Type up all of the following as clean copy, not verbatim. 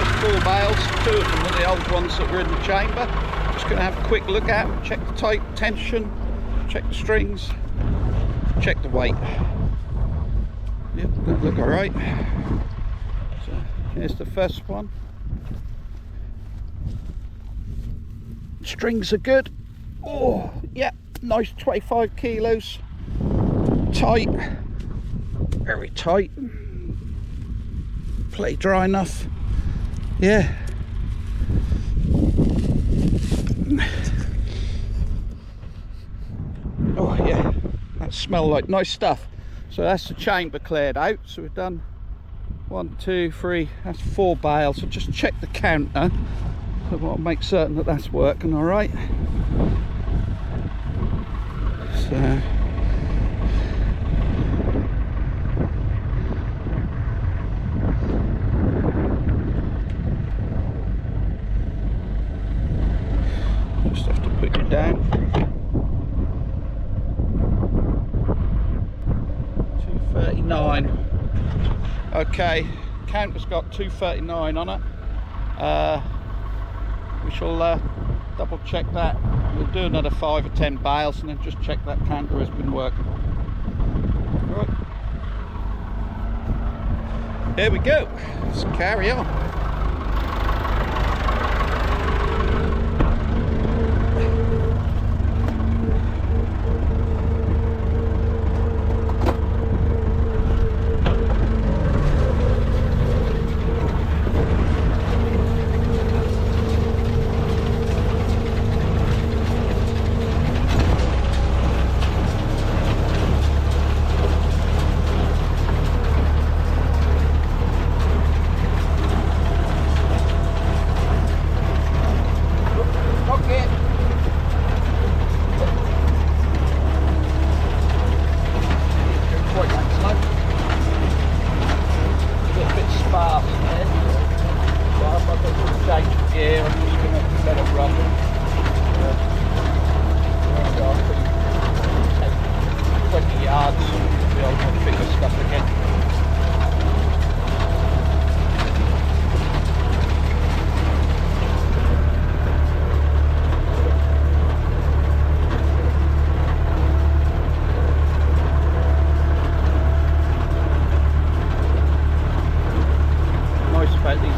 first 4 bales. 2 of them are the old ones that were in the chamber. Just going to have a quick look at them, check the type, tension, check the strings, check the weight. Yep, that look alright. So here's the first one. Strings are good. Oh yeah, nice 25 kilos. Tight, very tight. Play dry enough. Yeah. Oh yeah, that smell like nice stuff. So that's the chamber cleared out. So we've done 1, 2, 3, that's 4 bales. So just check the counter. So I'll make certain that that's working all right. So just have to put you down. 239. Okay, counter's got 239 on it. We shall double check that. We'll do another 5 or 10 bales and then just check that counter has been working. Right. Here we go. Let's carry on.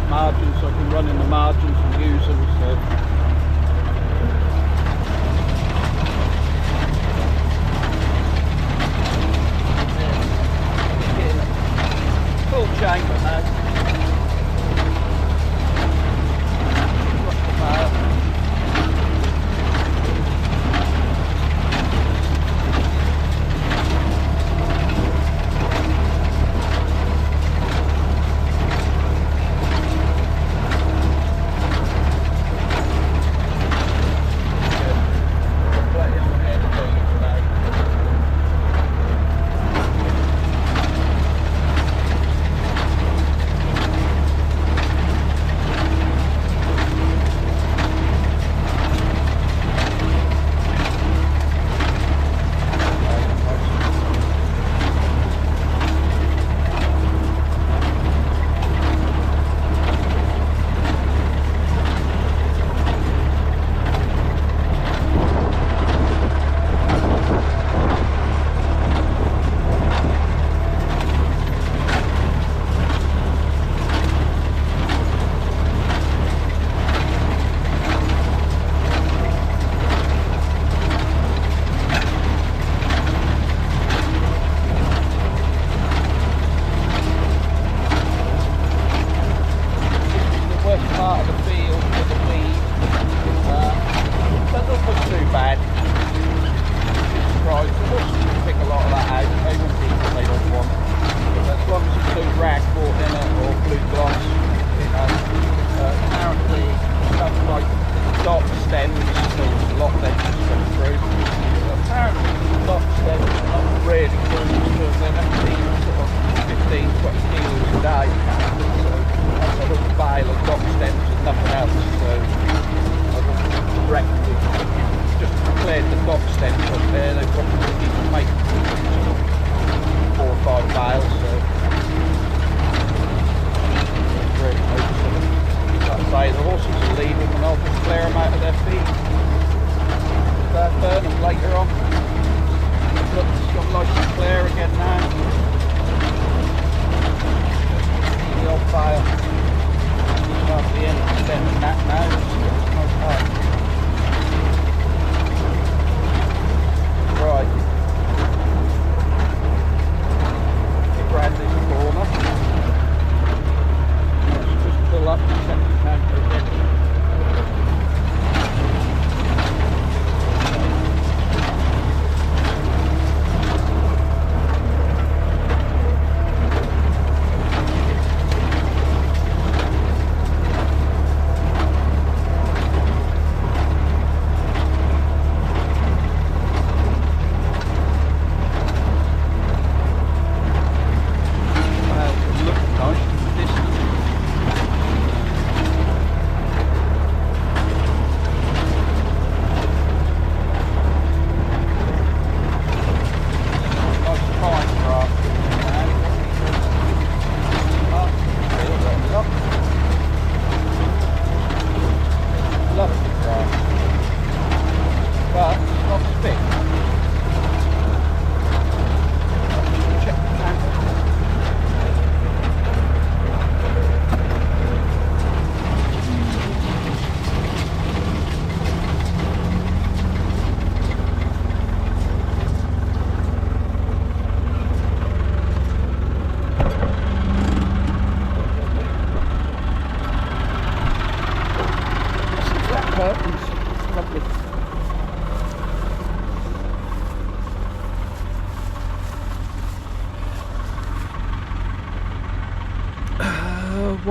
Margins, so I can run in the margins and use them. So full chamber now.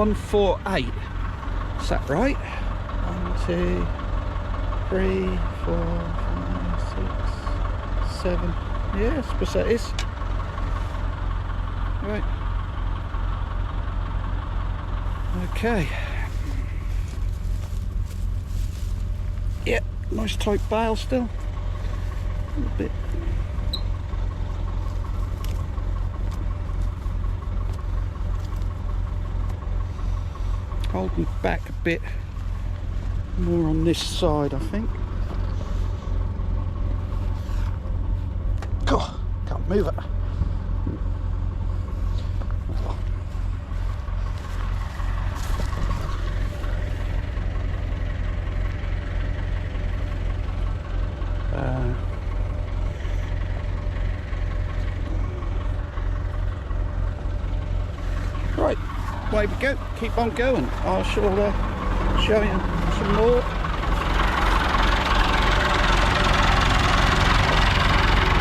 148. Is that right? 1, 2, 3, 4, 5, 6, 7. Yeah, I suppose that is. Right. Okay. Yeah, nice tight bale still. A little bit. Holding back a bit more on this side, I think. God, can't move it. Right, away we go. Keep on going. I shall show you some more.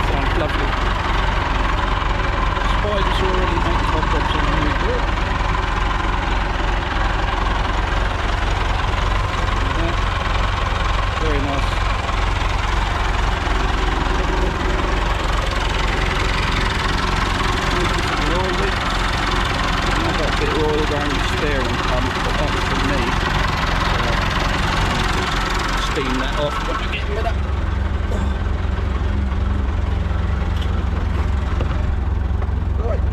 Sounds lovely. Spiders already make cobwebs on the new grill. Yeah, very nice. Bit of oil around the steering pump, but that's for me. So steam that off when I get with that. Right.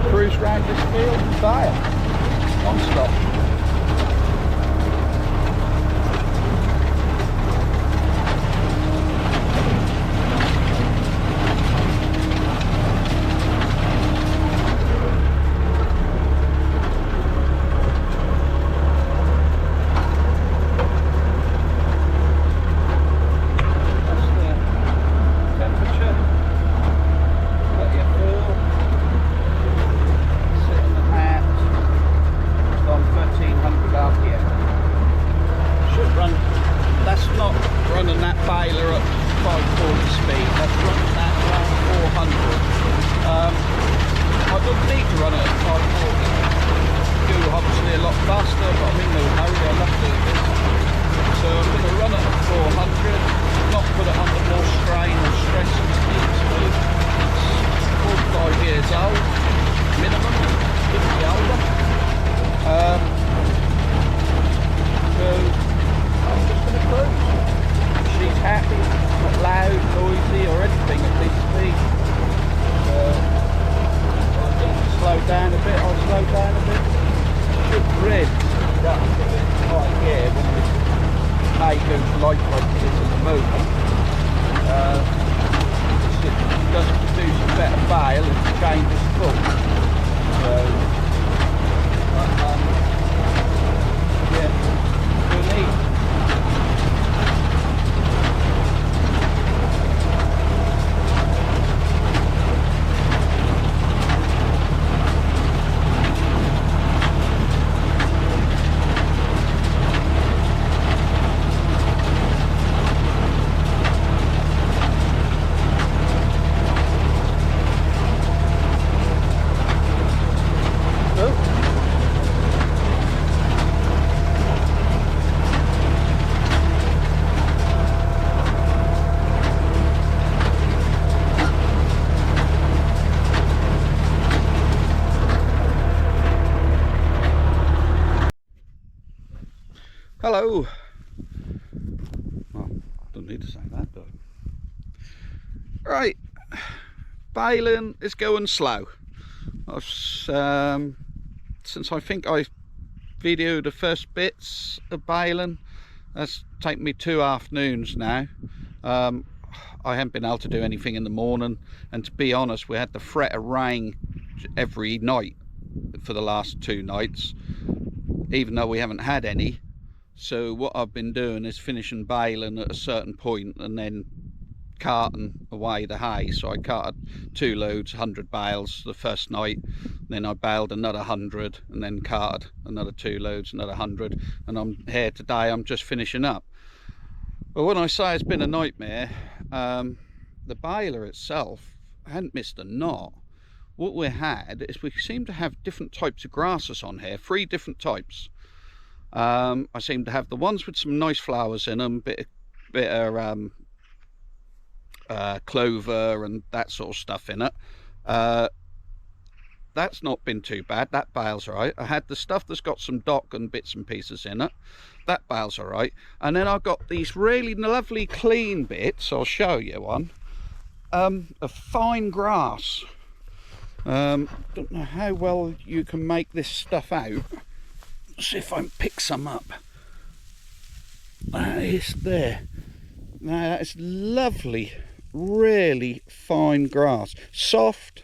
Cruise round this field and fire non-stop. That's the temperature. 1300 RPM. Should run. That's not running that baler at 540 speed. That's running that around 400. I don't need to run it at 540. Do obviously a lot faster, but I'm in no hurry. I love doing this. So I'm going to run it at 400. Not put it under more strain or stress. It's 45 years old minimum. Could be older. So I'm just going to cruise. She's happy, not loud, noisy or anything at this speed. I need to slow down a bit, I'll slow down a bit. Should really speed up a bit right here when this may goes light like it is at the moment. It does produce a better bale and the change is full. So yeah, we'll need. Hello. Well, don't need to say that, but right. Baling is going slow. I've, since I think I videoed the first bits of baling, that's taken me 2 afternoons now. I haven't been able to do anything in the morning, and to be honest, we had the threat of rain every night for the last 2 nights, even though we haven't had any. So what I've been doing is finishing baling at a certain point and then carting away the hay. So I carted 2 loads, 100 bales the first night, then I baled another 100, and then carted another 2 loads, another 100, and I'm here today. I'm just finishing up. But when I say it's been a nightmare, the baler itself hadn't missed a knot. What we had is we seem to have different types of grasses on here, 3 different types. I seem to have the ones with some nice flowers in them, bit of clover and that sort of stuff in it. That's not been too bad. That bale's right. I had the stuff that's got some dock and bits and pieces in it. That bale's all right. And then I've got these really lovely clean bits. I'll show you one. Of fine grass. Don't know how well you can make this stuff out. Let's see if I can pick some up. It's there. Now that is lovely, really fine grass. Soft,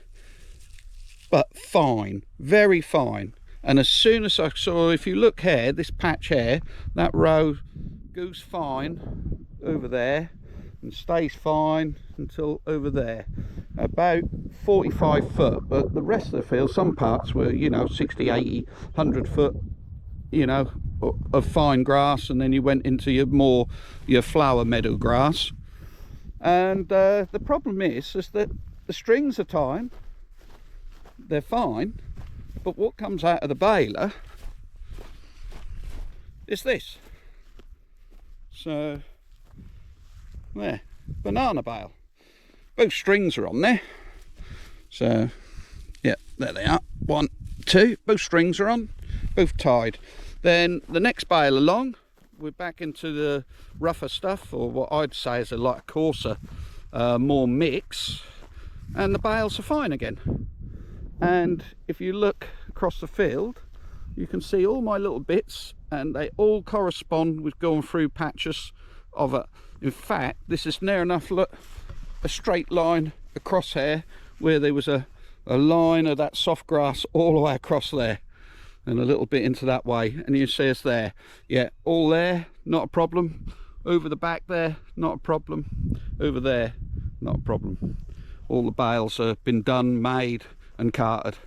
but fine, very fine. And as soon as I saw, if you look here, this patch here, that row goes fine over there and stays fine until over there, about 45 foot. But the rest of the field, some parts were, you know, 60, 80, 100 foot, you know, of fine grass, and then you went into your flower meadow grass. And the problem is that the strings are time, they're fine, but what comes out of the baler is this. So there, banana bale. Both strings are on there. So yeah, there they are. 1, 2, both strings are on, both tied. Then the next bale along, we're back into the rougher stuff, or what I'd say is a lot coarser, more mix, and the bales are fine again. And if you look across the field, you can see all my little bits, and they all correspond with going through patches of it. In fact, this is near enough, look, a straight line across here, where there was a line of that soft grass all the way across there, and a little bit into that way, and you see us there. Yeah, all there, not a problem. Over the back there, not a problem. Over there, not a problem. All the bales have been done, made and carted.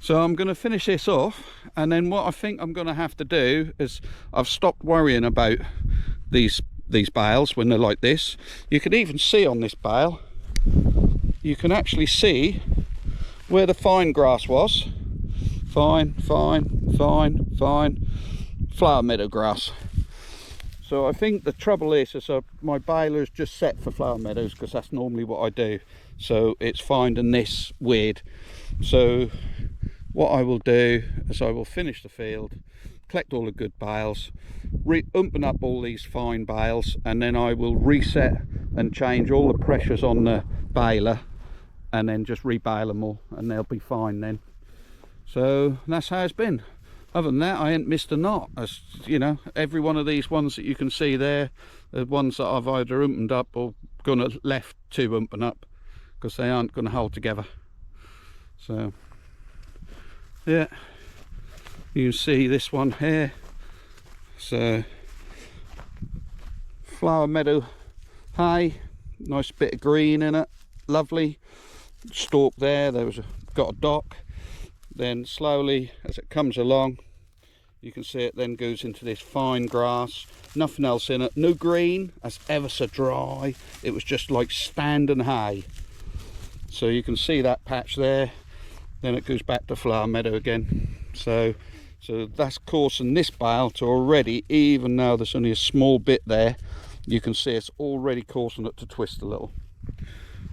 So I'm going to finish this off, and then what I think I'm going to have to do is, I've stopped worrying about these bales when they're like this. You can even see on this bale, you can actually see where the fine grass was. Fine flower meadow grass. So I think the trouble is my baler is just set for flower meadows, because that's normally what I do. So it's finding this weird. So what I will do is I will finish the field, collect all the good bales, open up all these fine bales, and then I will reset and change all the pressures on the baler, and then just rebale them all, and they'll be fine then. So that's how it's been. Other than that, I ain't missed a knot. As you know, every one of these ones that you can see there, the ones that I've either opened up or gonna left to open up, because they aren't going to hold together. So yeah, you can see this one here. So flower meadow hay, nice bit of green in it, lovely. Stalk there, got a dock. Then slowly as it comes along, you can see it then goes into this fine grass, nothing else in it, no green, that's ever so dry. It was just like standing hay. So you can see that patch there, then it goes back to flower meadow again. So that's causing this bale to already, even though there's only a small bit there, you can see it's already causing it to twist a little.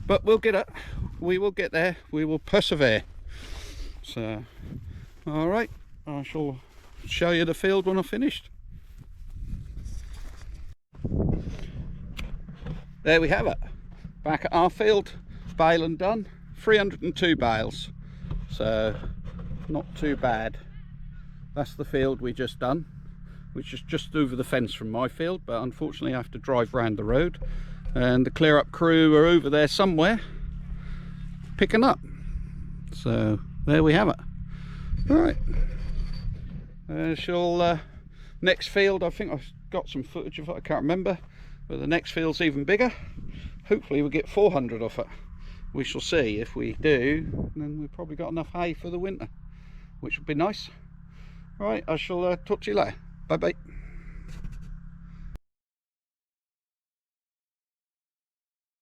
But we'll get it, we will get there, we will persevere. So all right, I shall show you the field when I've finished. There we have it, back at our field, baling done, 302 bales, so not too bad. That's the field we just done, which is just over the fence from my field, but unfortunately I have to drive round the road, and the clear up crew are over there somewhere picking up. So there we have it. All right, next field, I think I've got some footage of it, I can't remember, but the next field's even bigger. hopefully we'll get 400 off it. We shall see. If we do, then we've probably got enough hay for the winter, which would be nice. Right, I shall talk to you later. Bye bye.